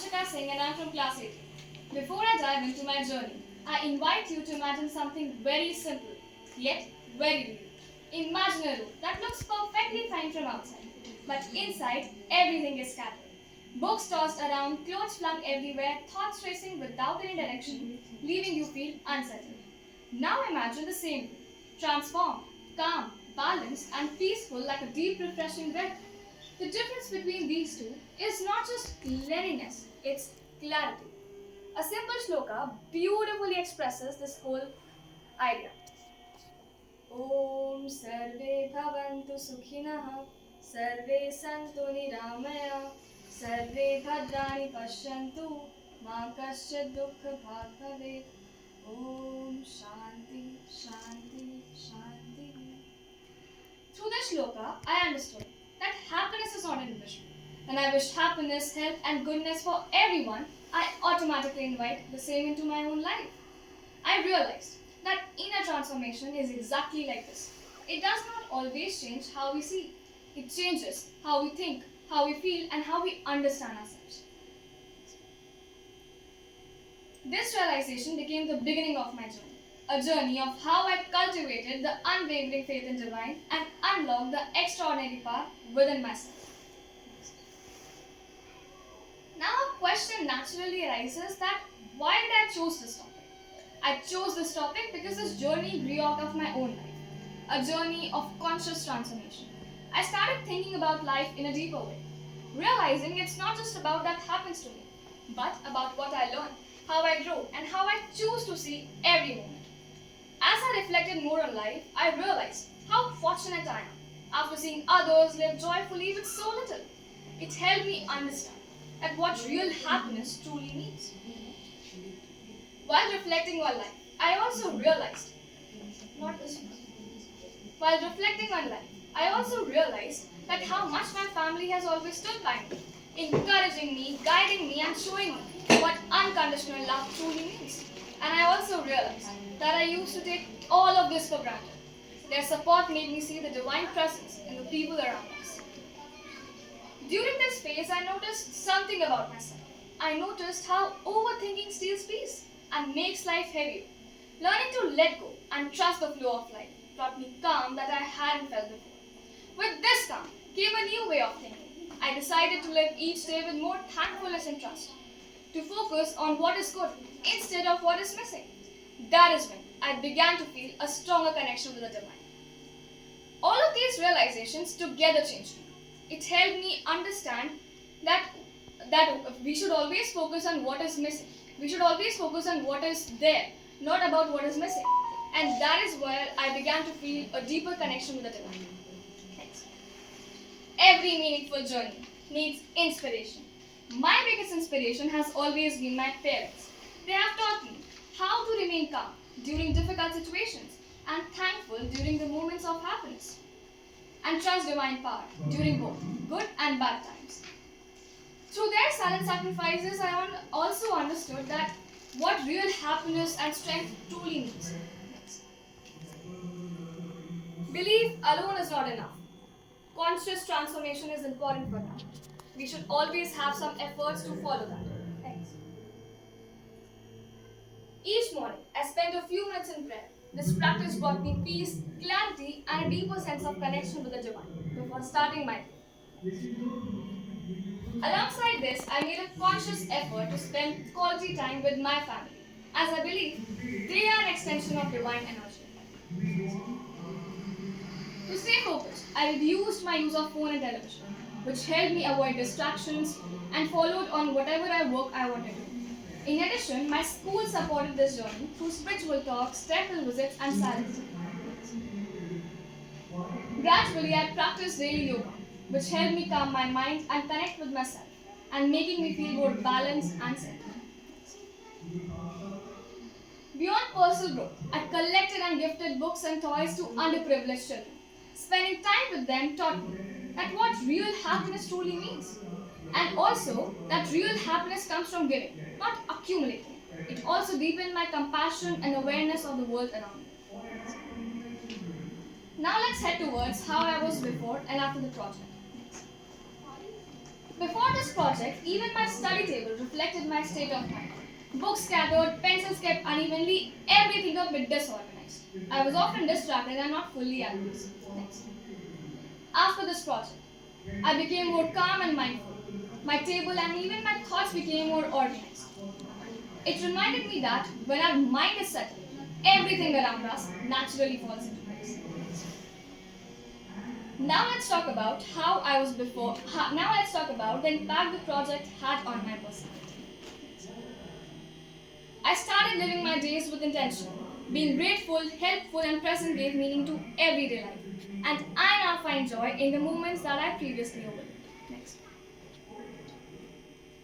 Vanshika Singh and I'm from class 8. Before I dive into my journey, I invite you to imagine something very simple, yet very real. Imagine a room that looks perfectly fine from outside, but inside everything is scattered. Books tossed around, clothes flung everywhere, thoughts racing without any direction, leaving you feel unsettled. Now imagine the same room, transformed, calm, balanced, and peaceful like a deep, refreshing breath. The difference between these two is not just cleanliness, it's clarity. A simple shloka beautifully expresses this whole idea. Om Sarve Bhavantu Sukhinah Sarve Santu Niramaya Sarve Bhadrani Pashyantu Ma Kaschid Dukkha Bhag Bhavet Om Shanti Shanti Shanti. Through this shloka, I understood that happiness is not an illusion. When I wish happiness, health, and goodness for everyone, I automatically invite the same into my own life. I realized that inner transformation is exactly like this. It does not always change how we see, it changes how we think, how we feel, and how we understand ourselves. This realization became the beginning of my journey, a journey of how I cultivated the unwavering faith in divine and unlocked the extraordinary power within myself. Now a question naturally arises that why did I choose this topic? I chose this topic because this journey grew out of my own life, a journey of conscious transformation. I started thinking about life in a deeper way, realizing it's not just about that happens to me, but about what I learn, how I grow, and how I choose to see every moment. As I reflected more on life, I realized how fortunate I am after seeing others live joyfully with so little. It helped me understand that what real happiness truly means. While reflecting on life, I also realized, not this one. While reflecting on life, I also realized that how much my family has always stood by me, encouraging me, guiding me, and showing me what unconditional love truly means. And I also realized that I used to take all of this for granted. Their support made me see the divine presence in the people around us. During this phase, I noticed something about myself. I noticed how overthinking steals peace and makes life heavier. Learning to let go and trust the flow of life brought me calm that I hadn't felt before. With this calm came a new way of thinking. I decided to live each day with more thankfulness and trust, to focus on what is good instead of what is missing. That is when I began to feel a stronger connection with the divine. All of these realizations together changed me. It helped me understand that we should always focus on what is missing. We should always focus on what is there, not about what is missing. And that is where I began to feel a deeper connection with the divine. Next. Every meaningful journey needs inspiration. My biggest inspiration has always been my parents. They have taught me how to remain calm during difficult situations and thankful during the moments of happiness, and trust divine power during both good and bad times. Through their silent sacrifices, I also understood that what real happiness and strength truly means. Belief alone is not enough. Conscious transformation is important for that. We should always have some efforts to follow that. Thanks. Each morning, I spend a few minutes in prayer. This practice brought me peace, clarity, and a deeper sense of connection with the divine before starting my day. Alongside this, I made a conscious effort to spend quality time with my family, as I believe they are an extension of divine energy. To stay focused, I reduced my use of phone and television, which helped me avoid distractions and followed on whatever work I wanted to do. In addition, my school supported this journey through spiritual talks, temple visits, and silence. Gradually, I practiced daily yoga, which helped me calm my mind and connect with myself, and making me feel more balanced and centered. Beyond personal growth, I collected and gifted books and toys to underprivileged children. Spending time with them taught me that what real happiness truly means. And also that real happiness comes from giving, not accumulating. It also deepened my compassion and awareness of the world around me. Now let's head towards how I was before and after the project. Before this project, even my study table reflected my state of mind. Books scattered, pencils kept unevenly, everything a bit disorganized. I was often distracted and not fully at peace. Next. After this project, I became more calm and mindful. My table and even my thoughts became more organized. It reminded me that when our mind is settled, everything around us naturally falls into place. Now let's talk about how I was before. Now let's talk about the impact the project had on my personality. I started living my days with intention. Being grateful, helpful, and present gave meaning to everyday life. And I now find joy in the moments that I previously overlooked. Next.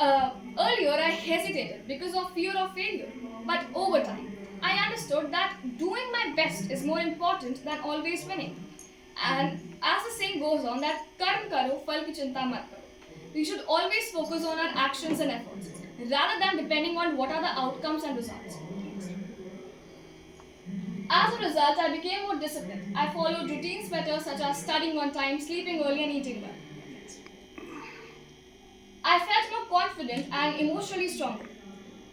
Earlier, I hesitated because of fear of failure. But over time, I understood that doing my best is more important than always winning. And as the saying goes on, that karm karo, phal ki chinta mat karo. We should always focus on our actions and efforts, rather than depending on what are the outcomes and results. As a result, I became more disciplined. I followed routines better, such as studying on time, sleeping early, and eating well. I felt more confident and emotionally stronger.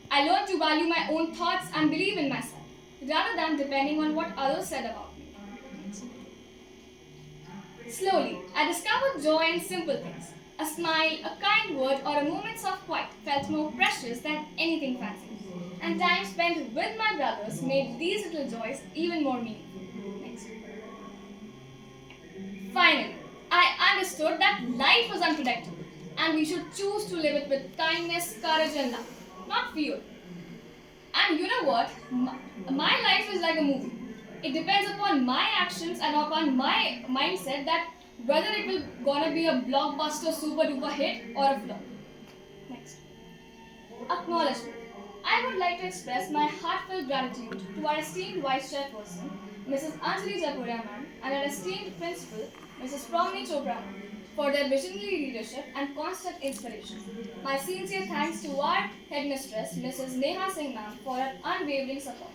I learned to value my own thoughts and believe in myself, rather than depending on what others said about me. Slowly, I discovered joy in simple things. A smile, a kind word, or a moment of quiet felt more precious than anything fancy. And time spent with my brothers made these little joys even more meaningful. Next. Finally, I understood that life was unpredictable and we should choose to live it with kindness, courage, and love, not fear. And you know what? My life is like a movie. It depends upon my actions and upon my mindset that whether it will gonna be a blockbuster super duper hit or a flop. Next. Acknowledgement. I would like to express my heartfelt gratitude to our esteemed Vice Chairperson, Mrs. Anjali Japuria ma'am, and our esteemed Principal, Mrs. Promni Chopra ma'am, for their visionary leadership and constant inspiration. My sincere thanks to our headmistress, Mrs. Neha Singh ma'am, for her unwavering support.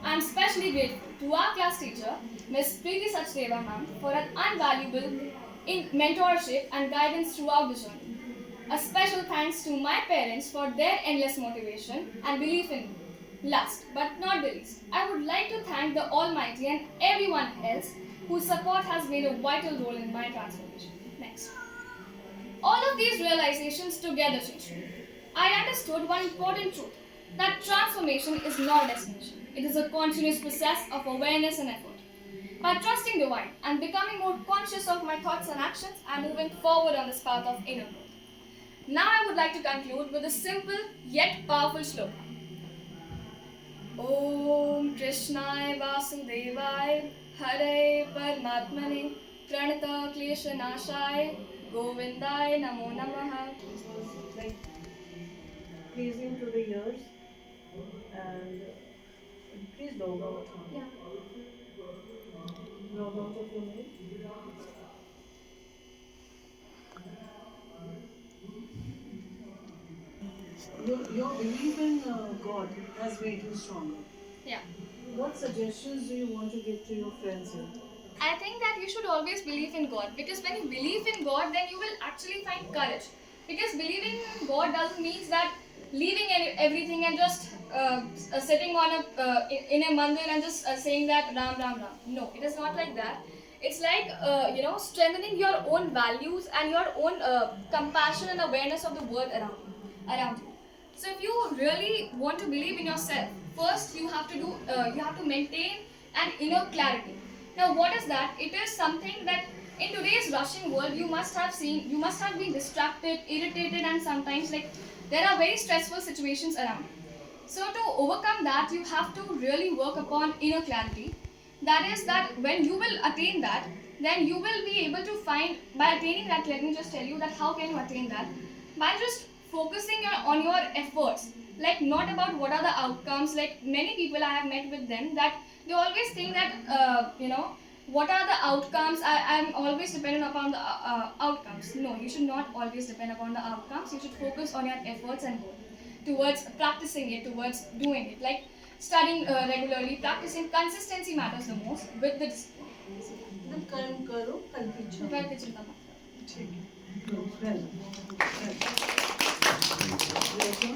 I am especially grateful to our class teacher, Ms. Preeti Sachdeva ma'am, for her invaluable mentorship and guidance throughout the journey. A special thanks to my parents for their endless motivation and belief in me. Last but not the least, I would like to thank the Almighty and everyone else whose support has made a vital role in my transformation. Next. All of these realizations together changed me. I understood one important truth, that transformation is not a destination. It is a continuous process of awareness and effort. By trusting divine and becoming more conscious of my thoughts and actions, I am moving forward on this path of inner growth. Now I would like to conclude with a simple yet powerful sloka. Om Krishnaya Vasudevaya Hare Paramatmane Pranata Klesha Nashaya Govindaya Namo Namaha. Like pleasing to the ears and please log out. Yeah. Log out of your mail. Your belief in God has made you stronger. Yeah. What suggestions do you want to give to your friends here? I think that you should always believe in God, because when you believe in God, then you will actually find courage. Because believing in God doesn't mean that leaving everything and just sitting on a in a mandir and just saying that Ram Ram Ram. No, it is not like that. It's like strengthening your own values and your own compassion and awareness of the world around you. So if you really want to believe in yourself, first you have to maintain an inner clarity. Now, what is that? It is something that in today's rushing world you must have seen, you must have been distracted, irritated, and sometimes like there are very stressful situations around. So to overcome that, you have to really work upon inner clarity. That is that when you will attain that, then you will be able to find, by attaining that, let me just tell you that how can you attain that? By just focusing on your efforts, like not about what are the outcomes. Like many people I have met with them, that they always think that what are the outcomes. I'm always dependent upon the outcomes. No, you should not always depend upon the outcomes. You should focus on your efforts and goal towards practicing it, towards doing it, like studying regularly. Practicing consistency matters the most with the discipline. कर्म करो कल्पित Well, Kichintama. ठीक है Good. Well. Well. Thank you. We applaud